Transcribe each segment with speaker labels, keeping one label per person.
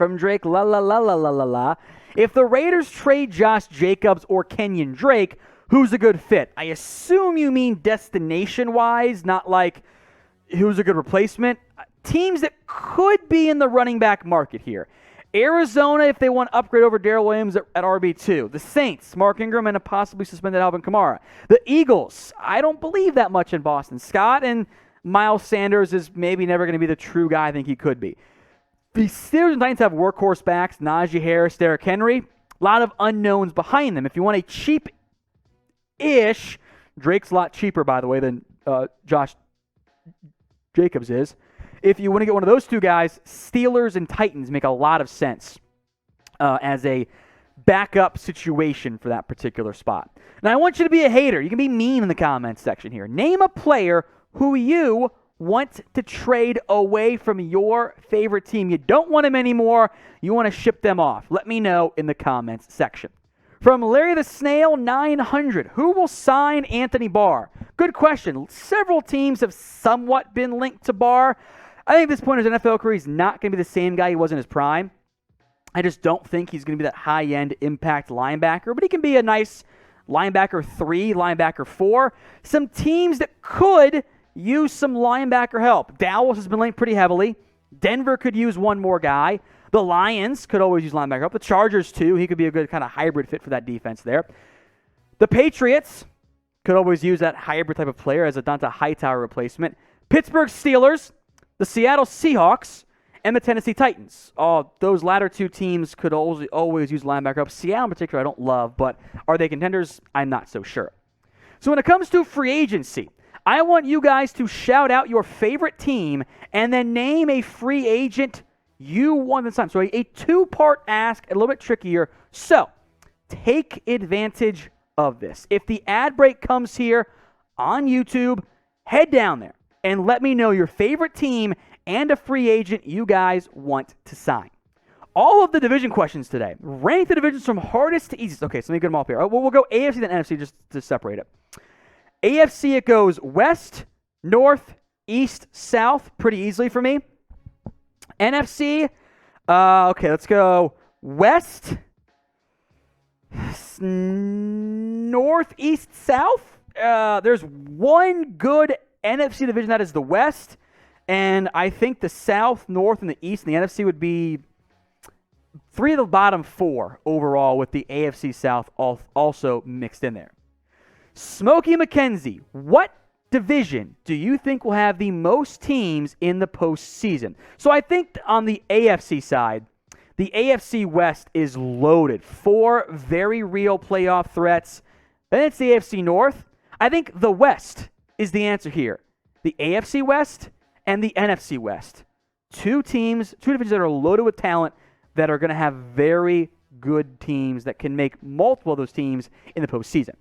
Speaker 1: from Drake, la la la la la la la. If the Raiders trade Josh Jacobs or Kenyon Drake, who's a good fit? I assume you mean destination-wise, not like who's a good replacement. Teams that could be in the running back market here. Arizona, if they want to upgrade over Darrell Williams at RB2. The Saints, Mark Ingram, and a possibly suspended Alvin Kamara. The Eagles, I don't believe that much in Boston Scott, and Miles Sanders is maybe never going to be the true guy I think he could be. The Steelers and Titans have workhorse backs, Najee Harris, Derrick Henry. A lot of unknowns behind them. If you want a cheap-ish, Drake's a lot cheaper, by the way, than Josh Jacobs is. If you want to get one of those two guys, Steelers and Titans make a lot of sense as a backup situation for that particular spot. Now, I want you to be a hater. You can be mean in the comments section here. Name a player who you want to trade away from your favorite team. You don't want him anymore. You want to ship them off. Let me know in the comments section. From Larry the Snail 900, who will sign Anthony Barr? Good question. Several teams have somewhat been linked to Barr. I think at this point in his NFL career, he's not going to be the same guy he was in his prime. I just don't think he's going to be that high-end impact linebacker, but he can be a nice linebacker 3, linebacker 4. Some teams that could use some linebacker help. Dallas has been linked pretty heavily. Denver could use one more guy. The Lions could always use linebacker help. The Chargers, too. He could be a good kind of hybrid fit for that defense there. The Patriots could always use that hybrid type of player as a Donta Hightower replacement. Pittsburgh Steelers, the Seattle Seahawks, and the Tennessee Titans. Those latter two teams could always use linebacker help. Seattle in particular I don't love, but are they contenders? I'm not so sure. So when it comes to free agency, I want you guys to shout out your favorite team and then name a free agent you want this time. So a two-part ask, a little bit trickier. So take advantage of this. If the ad break comes here on YouTube, head down there and let me know your favorite team and a free agent you guys want to sign. All of the division questions today. Rank the divisions from hardest to easiest. Okay, so let me get them all up here. We'll go AFC then NFC just to separate it. AFC, it goes West, North, East, South, pretty easily for me. NFC, okay, let's go West, North, East, South. There's one good NFC division, that is the West, and I think the South, North, and the East and the NFC would be 3 of the bottom 4 overall with the AFC South also mixed in there. Smokey McKenzie, what division do you think will have the most teams in the postseason? So I think on the AFC side, the AFC West is loaded. 4 very real playoff threats. Then it's the AFC North. I think the West is the answer here. The AFC West and the NFC West. 2 teams, 2 divisions that are loaded with talent that are going to have very good teams that can make multiple of those teams in the postseason.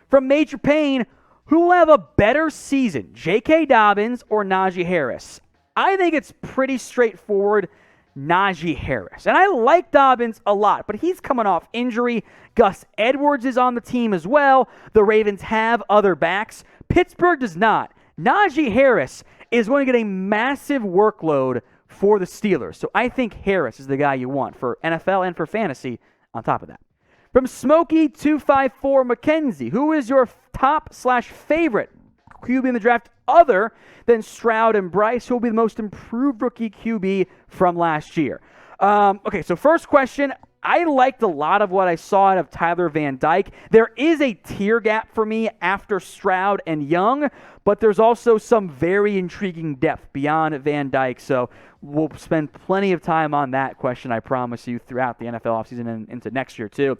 Speaker 1: From Major Payne, who will have a better season, JK Dobbins or Najee Harris? I think it's pretty straightforward, Najee Harris. And I like Dobbins a lot, but he's coming off injury. Gus Edwards is on the team as well. The Ravens have other backs. Pittsburgh does not. Najee Harris is going to get a massive workload for the Steelers. So I think Harris is the guy you want for NFL and for fantasy on top of that. From Smokey254 McKenzie, who is your top/favorite QB in the draft other than Stroud and Bryce, who will be the most improved rookie QB from last year? Okay, so first question, I liked a lot of what I saw out of Tyler Van Dyke. There is a tier gap for me after Stroud and Young, but there's also some very intriguing depth beyond Van Dyke, so we'll spend plenty of time on that question, I promise you, throughout the NFL offseason and into next year, too.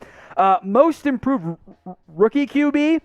Speaker 1: Most improved rookie QB,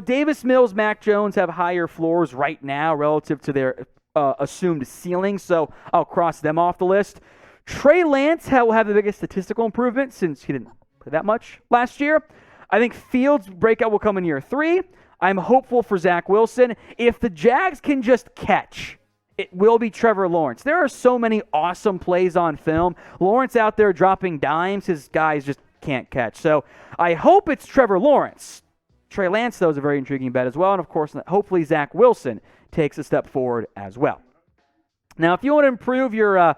Speaker 1: Davis Mills, Mac Jones have higher floors right now relative to their assumed ceiling, so I'll cross them off the list. Trey Lance will have the biggest statistical improvement since he didn't play that much last year. I think Fields' breakout will come in year 3. I'm hopeful for Zach Wilson. If the Jags can just catch, it will be Trevor Lawrence. There are so many awesome plays on film. Lawrence out there dropping dimes. His guys just can't catch. So I hope it's Trevor Lawrence. Trey Lance, though, is a very intriguing bet as well. And, of course, hopefully Zach Wilson takes a step forward as well. Now, if you want to improve your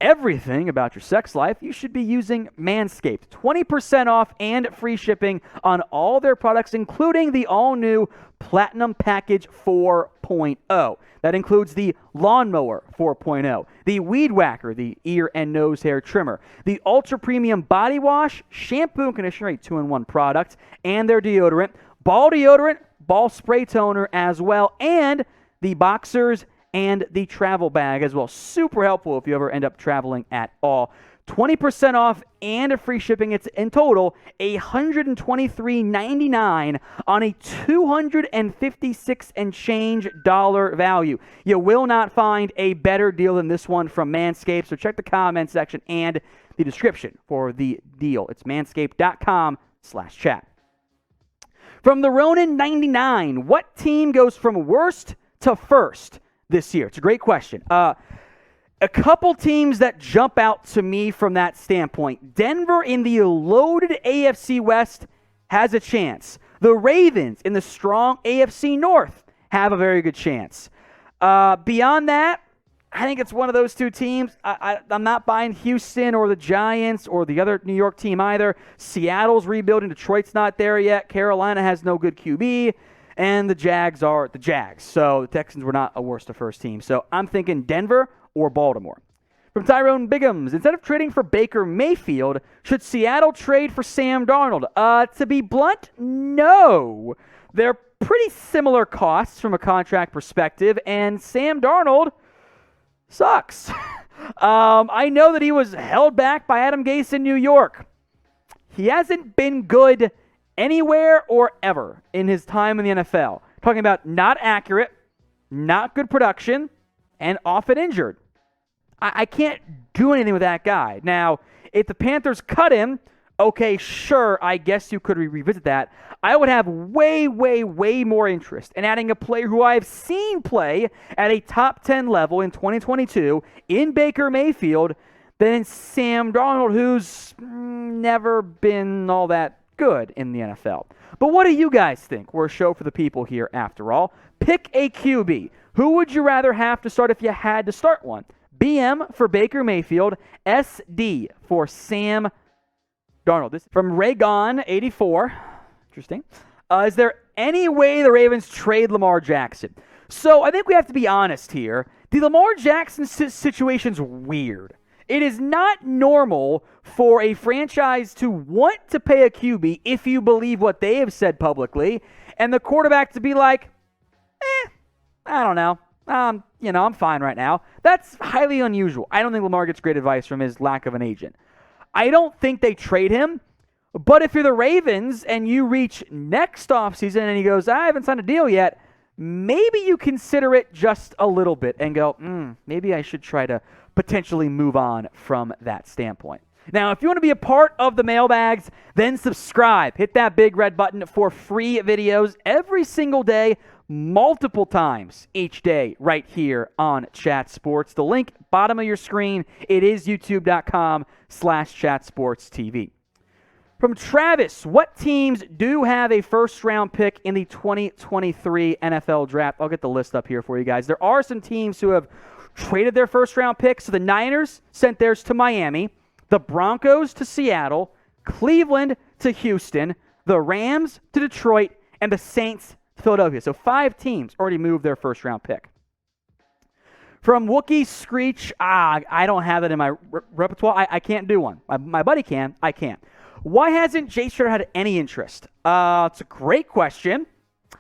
Speaker 1: everything about your sex life, you should be using Manscaped. 20% off and free shipping on all their products, including the all-new Platinum Package 4.0. That includes the Lawnmower 4.0, the Weed Whacker, the ear and nose hair trimmer, the Ultra Premium Body Wash, shampoo and conditioner, a 2-in-1 product, and their deodorant, ball deodorant, ball spray toner as well, and the boxers and the travel bag as well. Super helpful if you ever end up traveling at all. 20% off and a free shipping. It's in total $123.99 on a $256 and change dollar value. You will not find a better deal than this one from Manscaped. So check the comment section and the description for the deal. It's manscaped.com/chat. From the Ronin 99, what team goes from worst to first this year? It's a great question. A couple teams that jump out to me from that standpoint. Denver in the loaded AFC West has a chance. The Ravens in the strong AFC North have a very good chance. Beyond that, I think it's one of those two teams. I'm not buying Houston or the Giants or the other New York team either. Seattle's rebuilding. Detroit's not there yet. Carolina has no good QB. And the Jags are the Jags. So the Texans were not a worst to first team. So I'm thinking Denver or Baltimore. From Tyrone Biggums, instead of trading for Baker Mayfield, should Seattle trade for Sam Darnold? To be blunt, no. They're pretty similar costs from a contract perspective, and Sam Darnold sucks. I know that he was held back by Adam Gase in New York. He hasn't been good anywhere or ever in his time in the NFL. Talking about not accurate, not good production, and often injured. I can't do anything with that guy. Now, if the Panthers cut him, okay, sure, I guess you could revisit that. I would have way, way, way more interest in adding a player who I've seen play at a top 10 level in 2022 in Baker Mayfield than in Sam Darnold, who's never been all that good in the NFL. But what do you guys think? We're a show for the people here, after all. Pick a QB. Who would you rather have to start if you had to start one? BM for Baker Mayfield, SD for Sam Darnold. This is from Raygon84. Interesting. Is there any way the Ravens trade Lamar Jackson? So I think we have to be honest here. The Lamar Jackson situation's weird. It is not normal for a franchise to want to pay a QB, if you believe what they have said publicly, and the quarterback to be like, I don't know. I'm fine right now. That's highly unusual. I don't think Lamar gets great advice from his lack of an agent. I don't think they trade him, but if you're the Ravens and you reach next offseason and he goes, I haven't signed a deal yet, maybe you consider it just a little bit and go, maybe I should try to potentially move on from that standpoint. Now, if you want to be a part of the mailbags, then subscribe. Hit that big red button for free videos every single day, multiple times each day right here on Chat Sports. The link, bottom of your screen, it is youtube.com/chatsportstv. From Travis, what teams do have a first-round pick in the 2023 NFL Draft? I'll get the list up here for you guys. There are some teams who have traded their first-round picks. So the Niners sent theirs to Miami, the Broncos to Seattle, Cleveland to Houston, the Rams to Detroit, and the Saints to Philadelphia. So 5 teams already moved their first-round pick. From Wookie Screech, I don't have it in my repertoire. I can't do one. My buddy can. I can't. Why hasn't JC Tretter had any interest? It's a great question.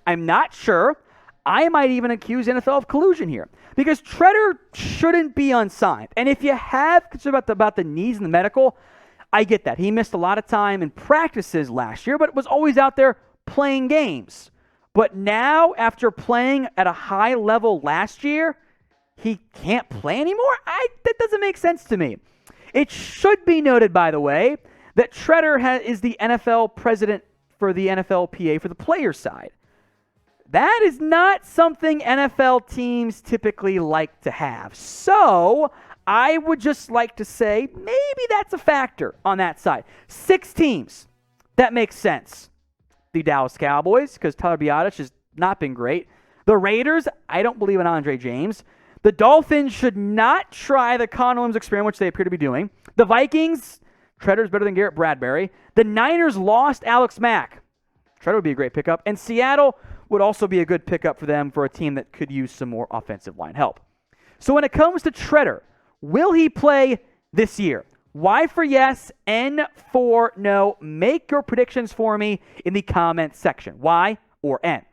Speaker 1: I'm not sure. I might even accuse NFL of collusion here because Tretter shouldn't be unsigned. And if you have concerns about the knees and the medical, I get that. He missed a lot of time in practices last year, but was always out there playing games. But now, after playing at a high level last year, he can't play anymore? That doesn't make sense to me. It should be noted, by the way, that Tretter is the NFL president for the NFLPA for the player side. That is not something NFL teams typically like to have. So I would just like to say maybe that's a factor on that side. 6 teams. That makes sense. The Dallas Cowboys, because Tyler Biadasz has not been great. The Raiders, I don't believe in Andre James. The Dolphins should not try the Connor Williams experiment, which they appear to be doing. The Vikings, Tretter's better than Garrett Bradbury. The Niners lost Alex Mack. Tretter would be a great pickup. And Seattle would also be a good pickup for them for a team that could use some more offensive line help. So when it comes to Tretter, will he play this year? Y for yes, N for no. Make your predictions for me in the comments section. Y or N.